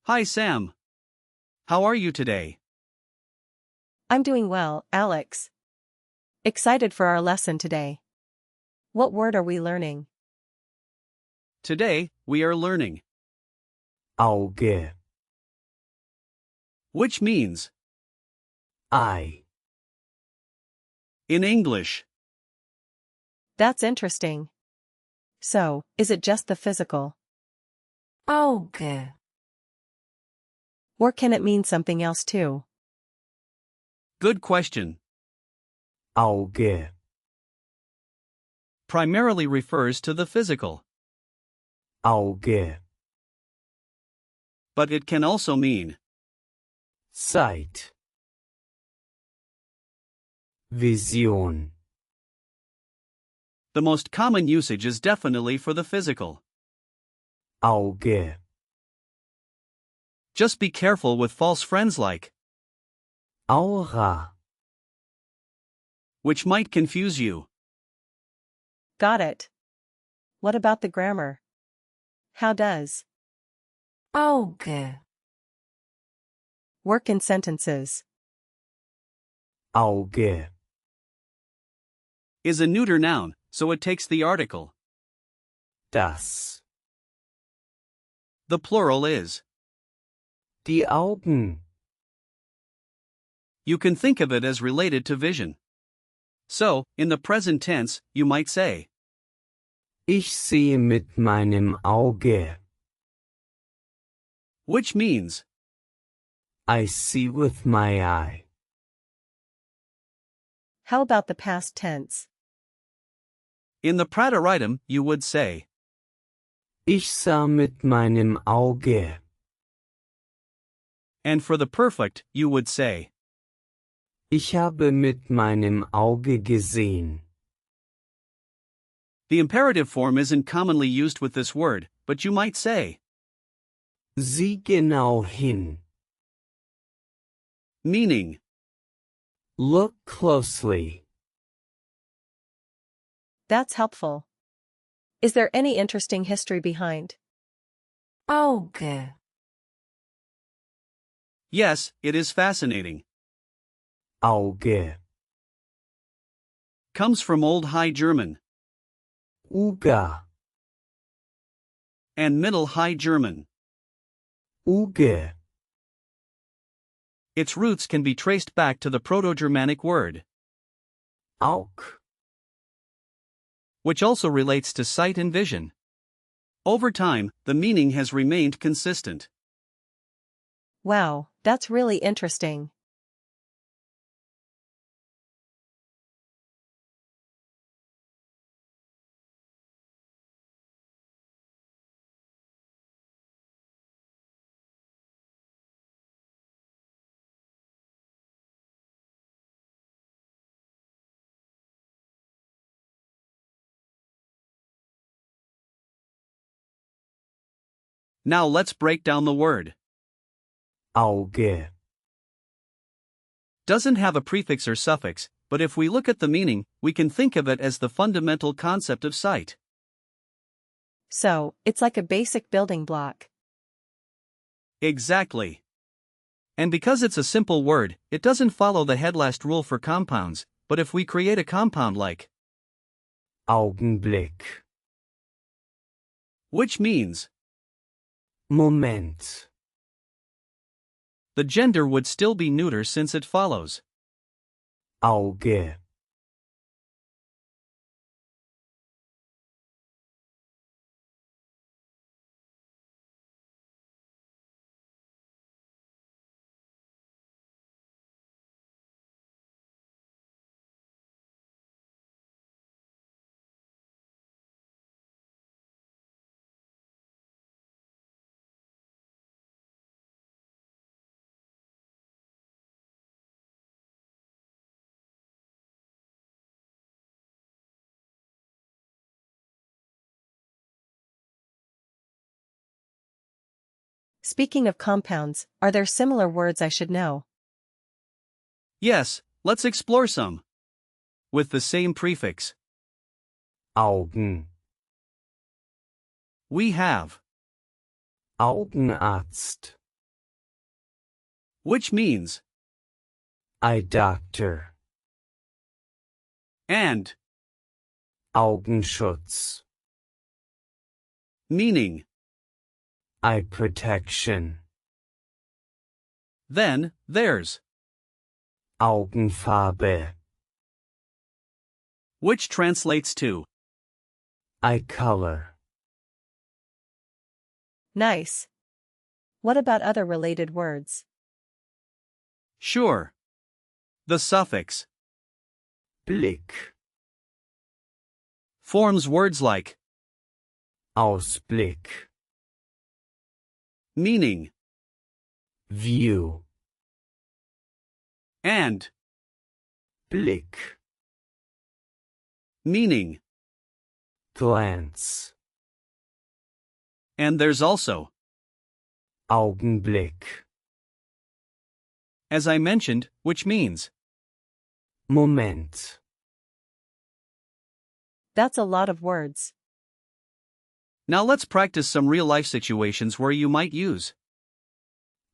Hi Sam. How are you today? I'm doing well, Alex. Excited for our lesson today. What word are we learning? Today, we are learning, Auge, which means, eye, in English, That's interesting. So, is it just the physical? Auge, Or can it mean something else too? good question, Auge, primarily refers to the physical, Auge, but it can also mean, Sight, Vision, the most common usage is definitely for the physical. Auge, Just be careful with false friends like, Aura, which might confuse you. Got it. What about the grammar? How does Auge, work in sentences? Auge, Is a neuter noun, so it takes the article. das, The plural is. die Augen, You can think of it as related to vision. So, in the present tense, you might say, ich sehe mit meinem Auge, which means, I see with my eye. How about the past tense? in the Präteritum, you would say, Ich sah mit meinem Auge. and for the perfect, you would say, Ich habe mit meinem Auge gesehen. the imperative form isn't commonly used with this word, but you might say, Sieh genau hin. meaning, Look closely. That's helpful. Is there any interesting history behind? Auge, yes, it is fascinating. Auge. Comes from Old High German Uga. and Middle High German. Uge. Its roots can be traced back to the Proto-Germanic word, Aug. which also relates to sight and vision. Over time, the meaning has remained consistent. Wow, that's really interesting. Now let's break down the word. Auge. Doesn't have a prefix or suffix, but if we look at the meaning, we can think of it as the fundamental concept of sight. So, it's like a basic building block. Exactly. And because it's a simple word, it doesn't follow the headlast rule for compounds, but if we create a compound like, Augenblick. which means, Moment. the gender would still be neuter since it follows. Auge. Speaking of compounds, are there similar words I should know? Yes, let's explore some. With the same prefix, Augen. we have Augenarzt. which means eye doctor, and, Augenschutz, meaning. eye protection, Then, there's, Augenfarbe, which translates to eye color. Nice. What about other related words? sure. The suffix Blick, forms words like Ausblick, meaning View, and Blick, meaning, glance, and there's also, Augenblick, as I mentioned, which means. Moment. That's a lot of words. Now let's practice some real-life situations where you might use.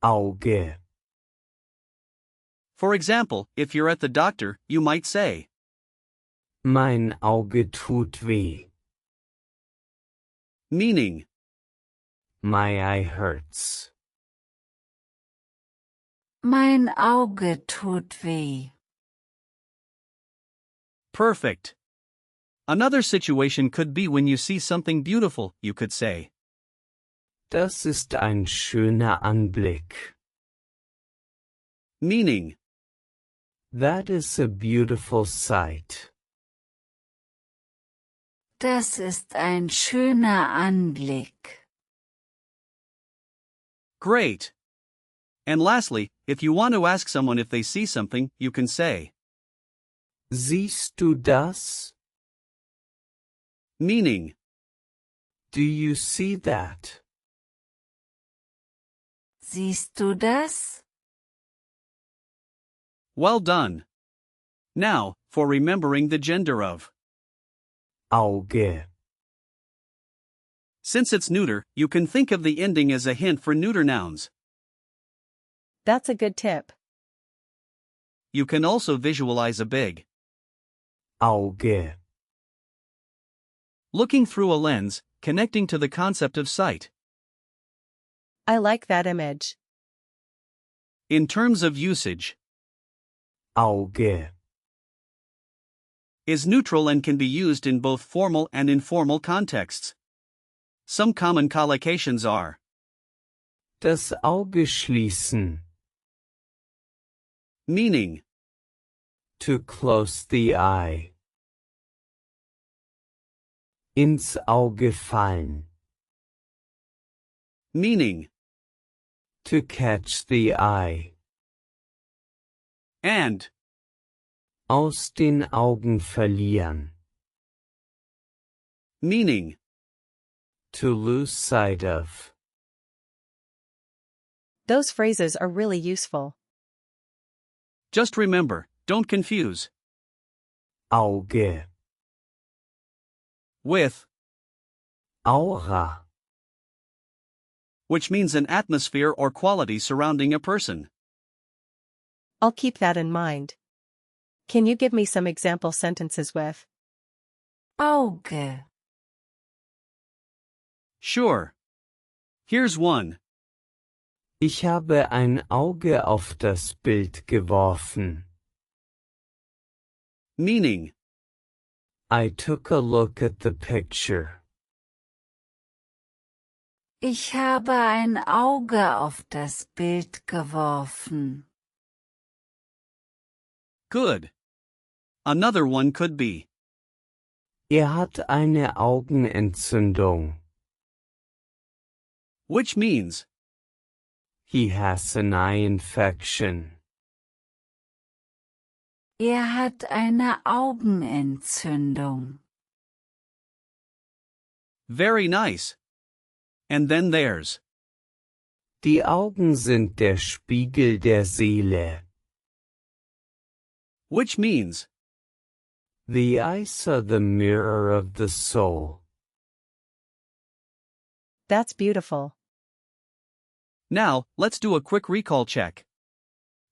Auge, For example, if you're at the doctor, you might say, mein Auge tut weh, meaning, my eye hurts. Mein Auge tut weh. perfect. Another situation could be when you see something beautiful, you could say, Das ist ein schöner Anblick. meaning, That is a beautiful sight. Das ist ein schöner Anblick. great. And lastly, if you want to ask someone if they see something, you can say, Siehst du das? meaning, Do you see that? Siehst du das? well done. Now, for remembering the gender of. Auge. Since it's neuter, you can think of the ending as a hint for neuter nouns. That's a good tip. You can also visualize a big Auge. looking through a lens, connecting to the concept of sight. I like that image. In terms of usage, Auge. is neutral and can be used in both formal and informal contexts. Some common collocations are Das Auge schließen. meaning, To close the eye. Ins Auge fallen. meaning, To catch the eye. and, Aus den Augen verlieren. meaning. To lose sight of. Those phrases are really useful. Just remember, don't confuse Auge. with, Aura. which means an atmosphere or quality surrounding a person. I'll keep that in mind. Can you give me some example sentences with Auge. Sure. Here's one. Ich habe ein Auge auf das Bild geworfen. Meaning, I took a look at the picture. Ich habe ein Auge auf das Bild geworfen. good. Another one could be, Hat eine Augenentzündung. which means, He has an eye infection. Hat eine Augenentzündung. very nice. And then there's, Die Augen sind der Spiegel der Seele. which means, The eyes are the mirror of the soul. That's beautiful. now, let's do a quick recall check.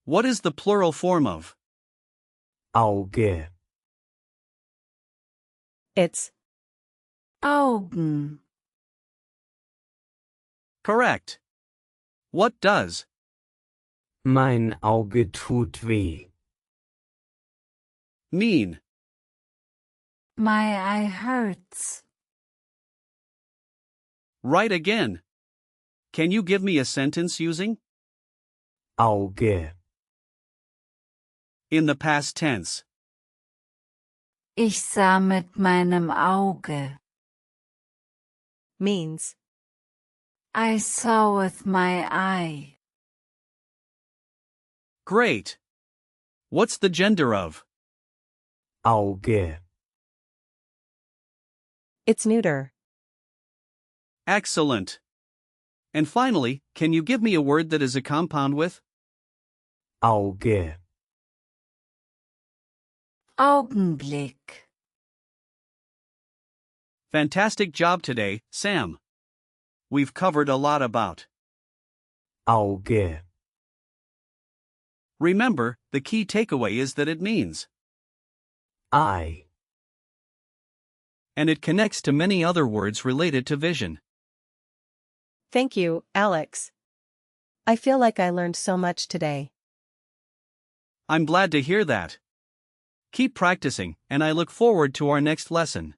What is the plural form of? Auge. It's Augen. Correct. What does? Mein Auge tut weh. Mean. My eye hurts. Right again. Can you give me a sentence using? Auge. In the past tense. Ich sah mit meinem Auge. means. I saw with my eye. Great. What's the gender of? Auge. It's neuter. Excellent. And finally, can you give me a word that is a compound with? Auge. Augenblick. Fantastic job today, Sam. We've covered a lot about. Auge. Remember, the key takeaway is that it means. Eye. And it connects to many other words related to vision. Thank you, Alex. I feel like I learned so much today. I'm glad to hear that. Keep practicing, and I look forward to our next lesson.